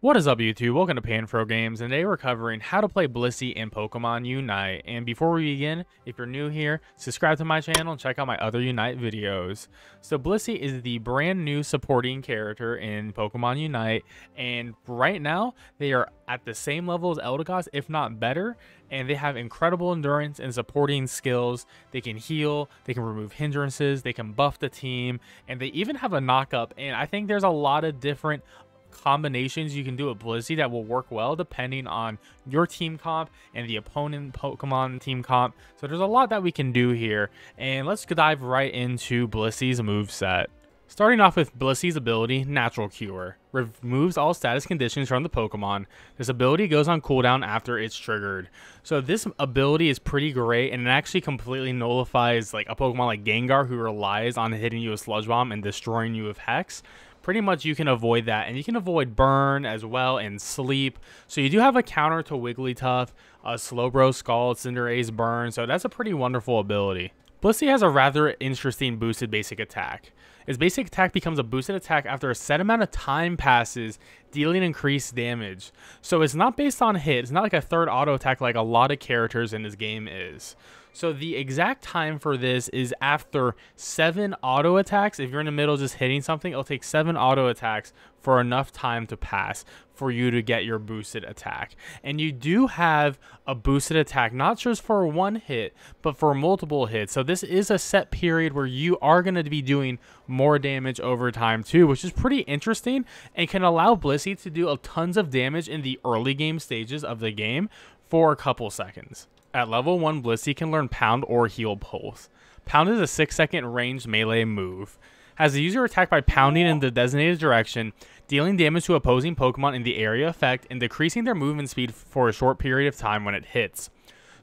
What is up, YouTube? Welcome to Panfro Games, and today we're covering how to play Blissey in Pokemon Unite. And before we begin, if you're new here, subscribe to my channel and check out my other Unite videos. So Blissey is the brand new supporting character in Pokemon Unite, and right now they are at the same level as Eldegoss, if not better, and they have incredible endurance and supporting skills. They can heal, they can remove hindrances, they can buff the team, and they even have a knock-up. And I think there's a lot of different combinations you can do with Blissey that will work well depending on your team comp and the opponent Pokemon team comp. So there's a lot that we can do here, and let's dive right into Blissey's moveset. Starting off with Blissey's ability, Natural Cure. Removes all status conditions from the Pokemon. This ability goes on cooldown after it's triggered. So this ability is pretty great, and it actually completely nullifies like a Pokemon like Gengar who relies on hitting you with Sludge Bomb and destroying you with Hex. Pretty much you can avoid that, and you can avoid Burn as well and Sleep. So you do have a counter to Wigglytuff, Slowbro, Scald, Cinderace, Burn, so that's a pretty wonderful ability. Blissey has a rather interesting boosted basic attack. Its basic attack becomes a boosted attack after a set amount of time passes, dealing increased damage. So it's not based on hit. It's not like a third auto attack like a lot of characters in this game is. So the exact time for this is after 7 auto attacks. If you're in the middle just hitting something, it'll take 7 auto attacks for enough time to pass for you to get your boosted attack. And you do have a boosted attack, not just for one hit, but for multiple hits. So this is a set period where you are going to be doing more damage over time too, which is pretty interesting and can allow Blissey to do tons of damage in the early game stages of the game for a couple seconds. At level 1, Blissey can learn Pound or Heal Pulse. Pound is a 6-second ranged melee move. Has the user attacked by pounding in the designated direction, dealing damage to opposing Pokemon in the area effect, and decreasing their movement speed for a short period of time when it hits.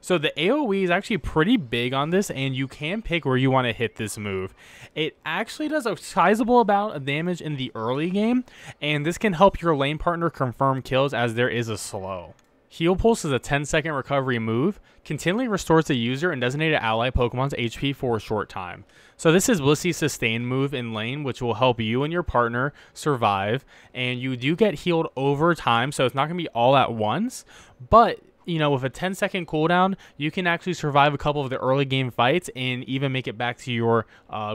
So the AoE is actually pretty big on this, and you can pick where you want to hit this move. It actually does a sizable amount of damage in the early game, and this can help your lane partner confirm kills as there is a slow. Heal Pulse is a 10-second recovery move, continually restores the user and designated ally Pokemon's HP for a short time. So this is Blissey's sustain move in lane, which will help you and your partner survive, and you do get healed over time, so it's not going to be all at once, but you know, with a 10-second cooldown, you can actually survive a couple of the early game fights and even make it back to your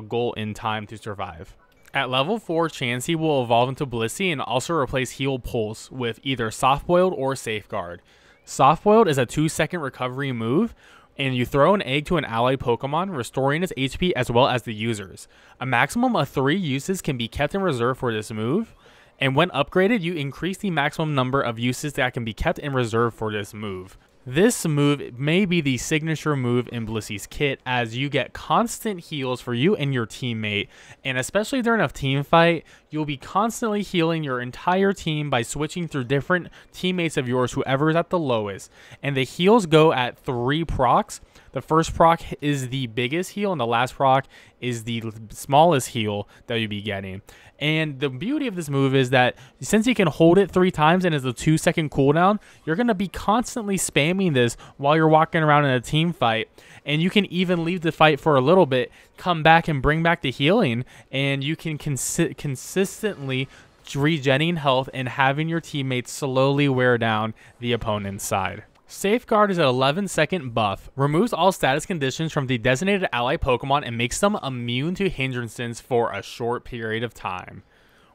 goal in time to survive. At level 4, Chansey will evolve into Blissey and also replace Heal Pulse with either Soft Boiled or Safeguard. Soft Boiled is a 2-second recovery move, and you throw an egg to an ally Pokemon, restoring its HP as well as the user's. A maximum of 3 uses can be kept in reserve for this move, and when upgraded, you increase the maximum number of uses that can be kept in reserve for this move. This move may be the signature move in Blissey's kit, as you get constant heals for you and your teammate, and especially during a team fight, you'll be constantly healing your entire team by switching through different teammates of yours, whoever is at the lowest, and the heals go at 3 procs. The first proc is the biggest heal, and the last proc is the smallest heal that you'll be getting. And the beauty of this move is that since you can hold it 3 times and it's a 2-second cooldown, you're going to be constantly spamming this while you're walking around in a team fight. And you can even leave the fight for a little bit, come back and bring back the healing, and you can consistently regenerating health and having your teammates slowly wear down the opponent's side. Safeguard is an 11-second buff, removes all status conditions from the designated ally Pokemon and makes them immune to hindrances for a short period of time.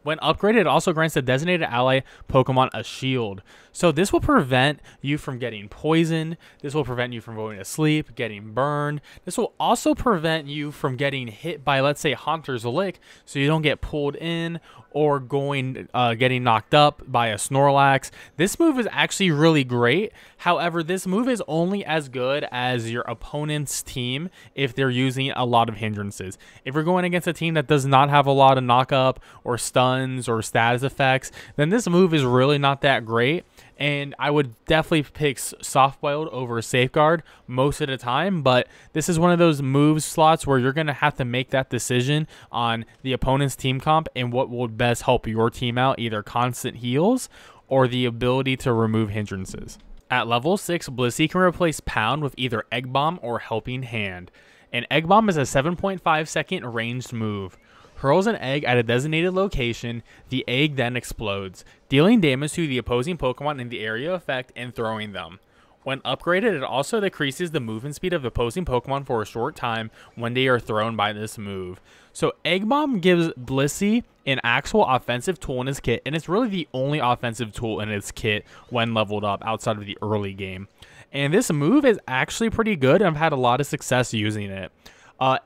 When upgraded, it also grants the designated ally Pokemon a shield. So this will prevent you from getting poisoned. This will prevent you from going to sleep, getting burned. This will also prevent you from getting hit by, let's say, Haunter's Lick, so you don't get pulled in or getting knocked up by a Snorlax. This move is actually really great. However, this move is only as good as your opponent's team if they're using a lot of hindrances. If you're going against a team that does not have a lot of knock-up or stuns or status effects, then this move is really not that great. And I would definitely pick Soft Boiled over Safeguard most of the time, but this is one of those move slots where you're going to have to make that decision on the opponent's team comp and what would best help your team out, either constant heals or the ability to remove hindrances. At level 6, Blissey can replace Pound with either Egg Bomb or Helping Hand. And Egg Bomb is a 7.5-second ranged move. hurls an egg at a designated location. The egg then explodes, dealing damage to the opposing Pokemon in the area of effect and throwing them. When upgraded, it also decreases the movement speed of opposing Pokemon for a short time when they are thrown by this move. So Egg Bomb gives Blissey an actual offensive tool in his kit, and it's really the only offensive tool in its kit when leveled up outside of the early game. And this move is actually pretty good, and I've had a lot of success using it.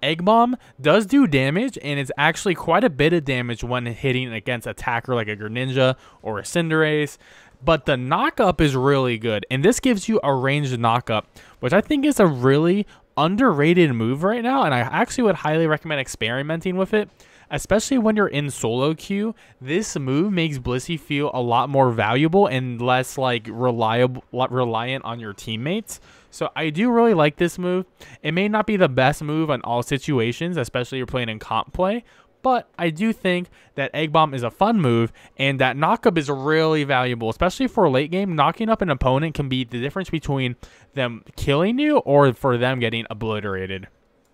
Egg Bomb does do damage, and it's actually quite a bit of damage when hitting against attacker like a Greninja or a Cinderace. But the knockup is really good, and this gives you a ranged knockup, which I think is a really underrated move right now, and I actually would highly recommend experimenting with it, especially when you're in solo queue. This move makes Blissey feel a lot more valuable and less like reliant on your teammates. So I do really like this move. It may not be the best move in all situations, especially if you're playing in comp play, but I do think that Egg Bomb is a fun move, and that knockup is really valuable, especially for a late game. Knocking up an opponent can be the difference between them killing you or for them getting obliterated.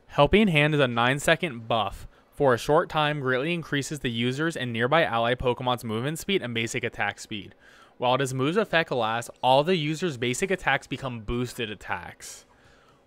Helping Hand is a 9-second buff. For a short time, greatly increases the user's and nearby ally Pokemon's movement speed and basic attack speed. While this move's effect lasts, all the user's basic attacks become boosted attacks.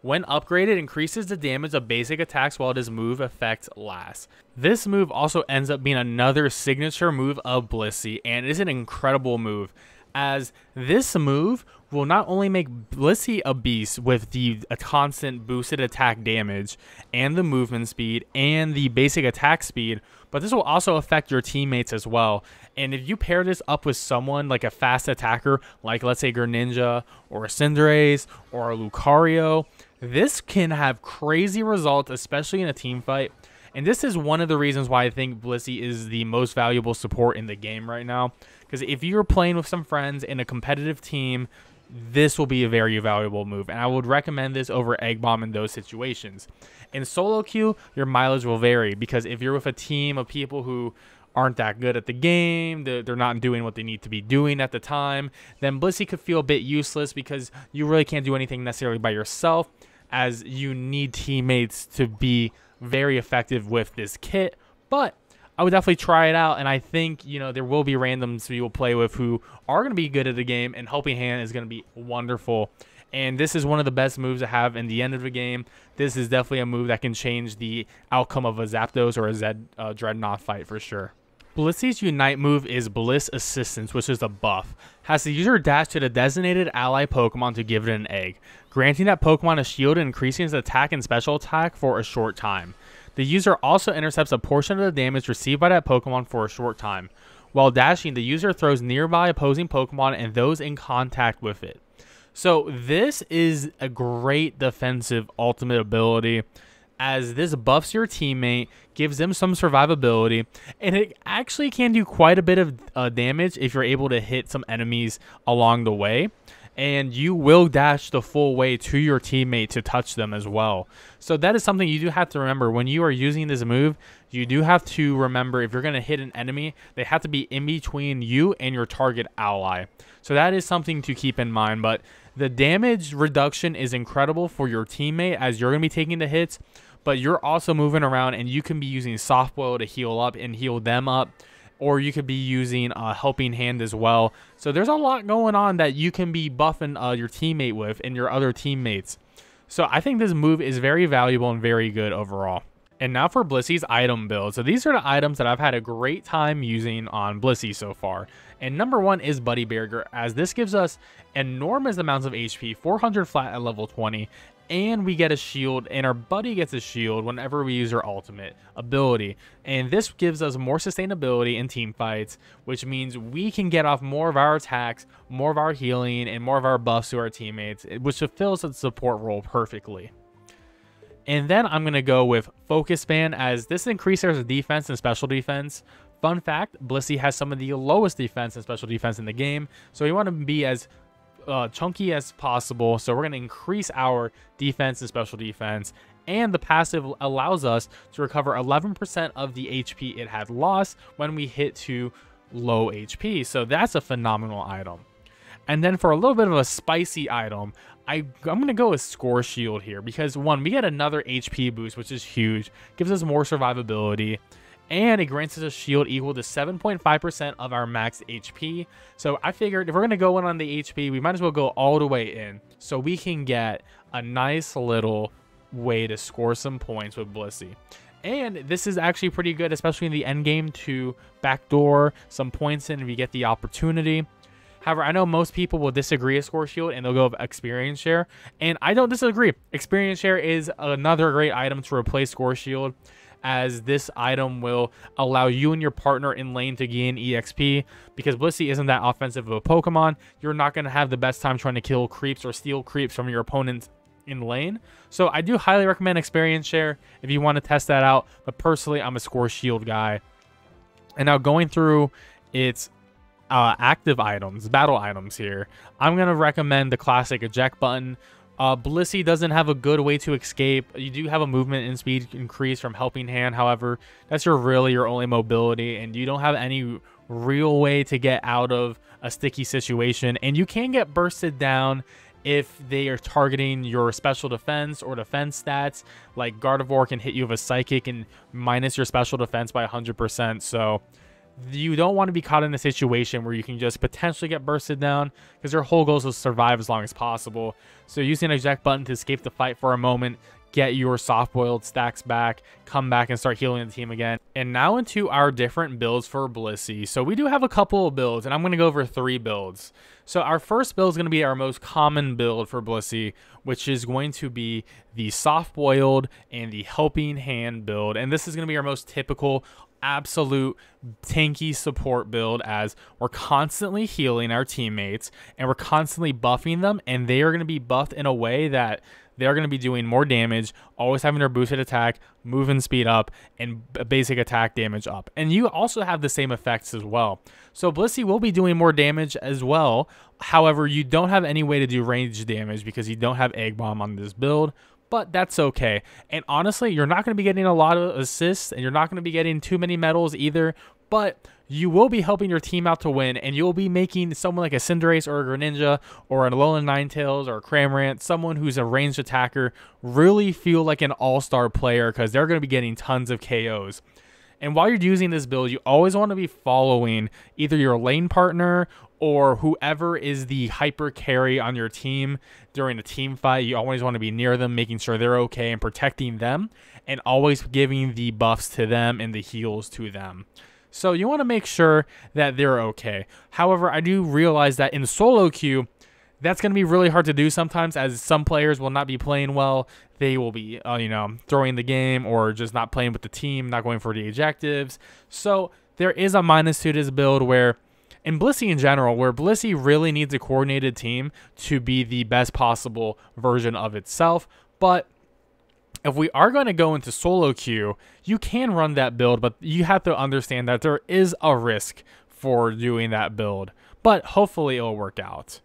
When upgraded, increases the damage of basic attacks while this move effect lasts. This move also ends up being another signature move of Blissey, and it is an incredible move, as this move will not only make Blissey a beast with the constant boosted attack damage and the movement speed and the basic attack speed, but this will also affect your teammates as well. And if you pair this up with someone like a fast attacker, like let's say Greninja or a Cinderace or a Lucario, this can have crazy results, especially in a team fight. And this is one of the reasons why I think Blissey is the most valuable support in the game right now. Because if you're playing with some friends in a competitive team, this will be a very valuable move. And I would recommend this over Egg Bomb in those situations. In solo queue, your mileage will vary, because if you're with a team of people who aren't that good at the game, they're not doing what they need to be doing at the time, then Blissey could feel a bit useless, because you really can't do anything necessarily by yourself, as you need teammates to be very effective with this kit. But I would definitely try it out, and I think, you know, there will be randoms you will play with who are going to be good at the game, and Helping Hand is going to be wonderful. And this is one of the best moves to have in the end of the game. This is definitely a move that can change the outcome of a Zapdos or a Dreadnought fight for sure. Blissey's Unite move is Bliss Assistance, which is a buff. Has the user dash to the designated ally Pokemon to give it an egg, granting that Pokemon a shield and increasing its attack and special attack for a short time. The user also intercepts a portion of the damage received by that Pokemon for a short time. While dashing, the user throws nearby opposing Pokemon and those in contact with it. So this is a great defensive ultimate ability, as this buffs your teammate, gives them some survivability, and it actually can do quite a bit of damage if you're able to hit some enemies along the way. And you will dash the full way to your teammate to touch them as well. So that is something you do have to remember. When you are using this move, you do have to remember, if you're going to hit an enemy, they have to be in between you and your target ally. So that is something to keep in mind. But the damage reduction is incredible for your teammate, as you're going to be taking the hits, but you're also moving around, and you can be using Soft Boil to heal up and heal them up, or you could be using a Helping Hand as well. So there's a lot going on that you can be buffing your teammate with and your other teammates. So I think this move is very valuable and very good overall. And now for Blissey's item build. So these are the items that I've had a great time using on Blissey so far. And number one is Buddy Burger, as this gives us enormous amounts of HP, 400 flat at level 20, and we get a shield, and our buddy gets a shield whenever we use our ultimate ability. And this gives us more sustainability in team fights, which means we can get off more of our attacks, more of our healing, and more of our buffs to our teammates, which fulfills the support role perfectly. And then I'm going to go with Focus Band, as this increases our defense and special defense. Fun fact, Blissey has some of the lowest defense and special defense in the game, so we want to be as chunky as possible. So we're going to increase our defense and special defense, and the passive allows us to recover 11% of the HP it had lost when we hit to low HP. So that's a phenomenal item. And then for a little bit of a spicy item, I'm going to go with Score Shield here, because one, we get another HP boost, which is huge, gives us more survivability, and it grants us a shield equal to 7.5% of our max HP. So I figured if we're going to go in on the HP, we might as well go all the way in so we can get a nice little way to score some points with Blissey. And this is actually pretty good, especially in the end game, to backdoor some points in if you get the opportunity. However, I know most people will disagree with Score Shield and they'll go with Experience Share. And I don't disagree. Experience Share is another great item to replace Score Shield, as this item will allow you and your partner in lane to gain EXP. Because Blissey isn't that offensive of a Pokemon, you're not going to have the best time trying to kill creeps or steal creeps from your opponents in lane. So I do highly recommend Experience Share if you want to test that out. But personally, I'm a Score Shield guy. And now going through its active items, battle items here, I'm going to recommend the classic eject button. Blissey doesn't have a good way to escape. You do have a movement and speed increase from Helping Hand. However, that's really your only mobility, and you don't have any real way to get out of a sticky situation. And you can get bursted down if they are targeting your special defense or defense stats. Like Gardevoir can hit you with a Psychic and minus your special defense by 100%. So you don't want to be caught in a situation where you can just potentially get bursted down, because your whole goal is to survive as long as possible. So using an eject button to escape the fight for a moment, get your soft-boiled stacks back, come back and start healing the team again. And now into our different builds for Blissey. So we do have a couple of builds, and I'm going to go over 3 builds. So our first build is going to be our most common build for Blissey, which is going to be the soft-boiled and the Helping Hand build. And this is going to be our most typical absolute tanky support build, as we're constantly healing our teammates and we're constantly buffing them, and they are going to be buffed in a way that they're going to be doing more damage, always having their boosted attack, moving speed up, and basic attack damage up. And you also have the same effects as well. So Blissey will be doing more damage as well. However, you don't have any way to do range damage because you don't have Egg Bomb on this build. But that's okay. And honestly, you're not going to be getting a lot of assists, and you're not going to be getting too many medals either. But you will be helping your team out to win, and you'll be making someone like a Cinderace or a Greninja or an Alolan Ninetales or a Cramorant, someone who's a ranged attacker, really feel like an all-star player, because they're going to be getting tons of KOs. And while you're using this build, you always want to be following either your lane partner or whoever is the hyper carry on your team during a team fight. You always want to be near them, making sure they're okay and protecting them, and always giving the buffs to them and the heals to them. So you want to make sure that they're okay. However, I do realize that in solo queue, that's going to be really hard to do sometimes, as some players will not be playing well. They will be, throwing the game or just not playing with the team, not going for the objectives. So there is a minus to this build where, in Blissey in general, where Blissey really needs a coordinated team to be the best possible version of itself. But if we are going to go into solo queue, you can run that build, but you have to understand that there is a risk for doing that build. But hopefully it'll work out.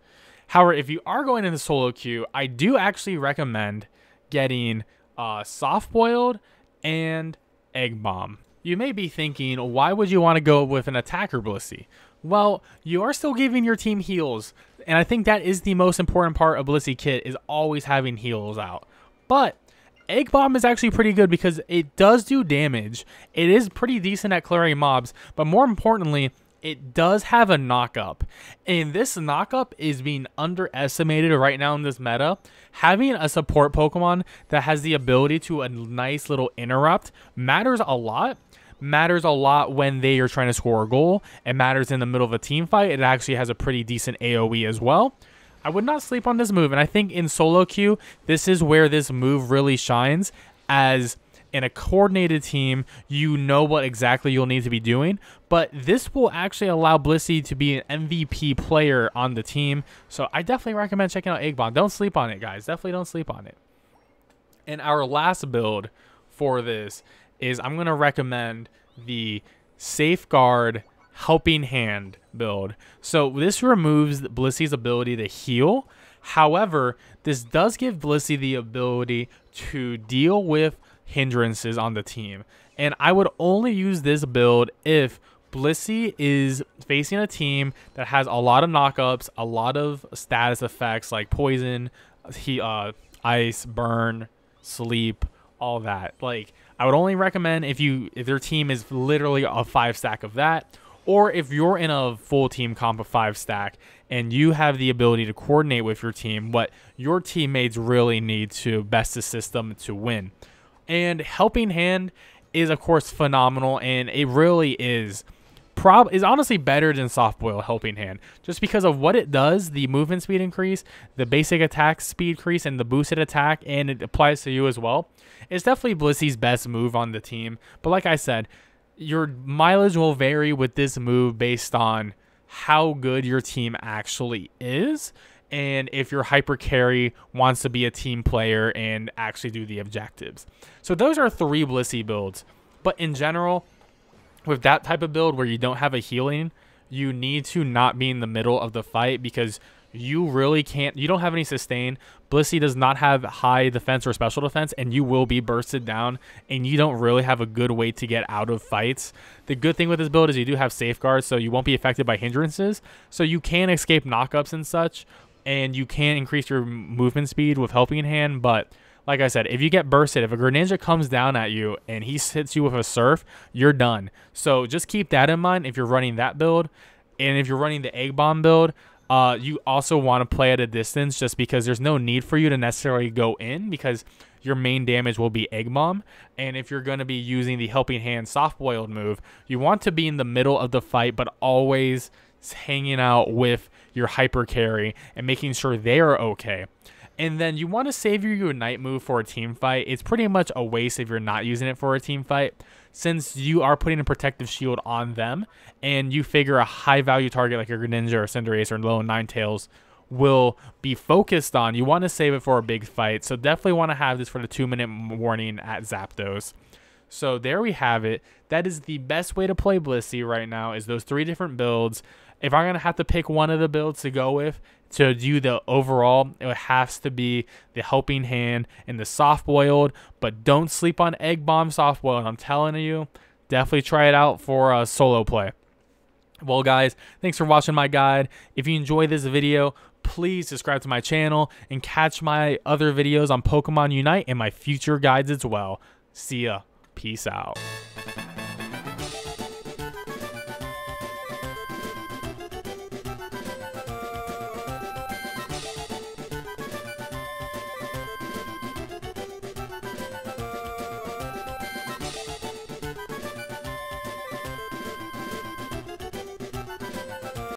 However, if you are going into solo queue, I do actually recommend getting soft-boiled and Egg Bomb. You may be thinking, why would you want to go with an attacker Blissey? Well, you are still giving your team heals, and I think that is the most important part of Blissey kit, is always having heals out. But Egg Bomb is actually pretty good because it does do damage. It is pretty decent at clearing mobs, but more importantly, it does have a knock-up. And this knock-up is being underestimated right now in this meta. Having a support Pokemon that has the ability to a nice little interrupt matters a lot. Matters a lot when they are trying to score a goal. It matters in the middle of a team fight. It actually has a pretty decent AoE as well. I would not sleep on this move, and I think in solo queue, this is where this move really shines, as in a coordinated team, you know what exactly you'll need to be doing, but this will actually allow Blissey to be an MVP player on the team. So I definitely recommend checking out Egg Bomb. Don't sleep on it, guys. Definitely don't sleep on it. And our last build for this is I'm going to recommend the Safeguard Helping Hand build. So this removes Blissey's ability to heal. However, this does give Blissey the ability to deal with hindrances on the team. And I would only use this build if Blissey is facing a team that has a lot of knockups, a lot of status effects like poison, ice, burn, sleep, all that. Like, I would only recommend if your team is literally a 5 stack of that, or if you're in a full team comp of 5 stack and you have the ability to coordinate with your team, what your teammates really need to best the system to win. And Helping Hand is of course phenomenal, and it really is honestly better than Soft Boil Helping Hand, just because of what it does, the movement speed increase, the basic attack speed increase, and the boosted attack, and it applies to you as well. It's definitely Blissey's best move on the team, but like I said, your mileage will vary with this move based on how good your team actually is, and if your hyper carry wants to be a team player and actually do the objectives. So those are 3 Blissey builds, but in general, with that type of build where you don't have a healing, you need to not be in the middle of the fight, because you really can't, you don't have any sustain. Blissey does not have high defense or special defense, and you will be bursted down, and you don't really have a good way to get out of fights. The good thing with this build is you do have safeguards, so you won't be affected by hindrances, so you can escape knockups and such, and you can increase your movement speed with Helping Hand. But like I said, if you get bursted, if a Greninja comes down at you and he hits you with a surf, you're done. So just keep that in mind if you're running that build. And if you're running the Egg Bomb build, you also want to play at a distance, just because there's no need for you to necessarily go in, because your main damage will be Egg Bomb. And if you're going to be using the Helping Hand Soft Boiled move, you want to be in the middle of the fight, but always hanging out with your hyper carry and making sure they're okay. And then you want to save your Unite move for a team fight. It's pretty much a waste if you're not using it for a team fight, since you are putting a protective shield on them, and you figure a high value target like a Greninja or Cinderace or Low Ninetales will be focused on. You want to save it for a big fight, so definitely want to have this for the 2-minute warning at Zapdos. So there we have it. That is the best way to play Blissey right now, is those 3 different builds. If I'm going to have to pick one of the builds to go with to do the overall, it has to be the Helping Hand and the Soft Boiled, but don't sleep on Egg Bomb Soft Boiled. I'm telling you, definitely try it out for a solo play. Well guys, thanks for watching my guide. If you enjoyed this video, please subscribe to my channel and catch my other videos on Pokemon Unite and my future guides as well. See ya. Peace out.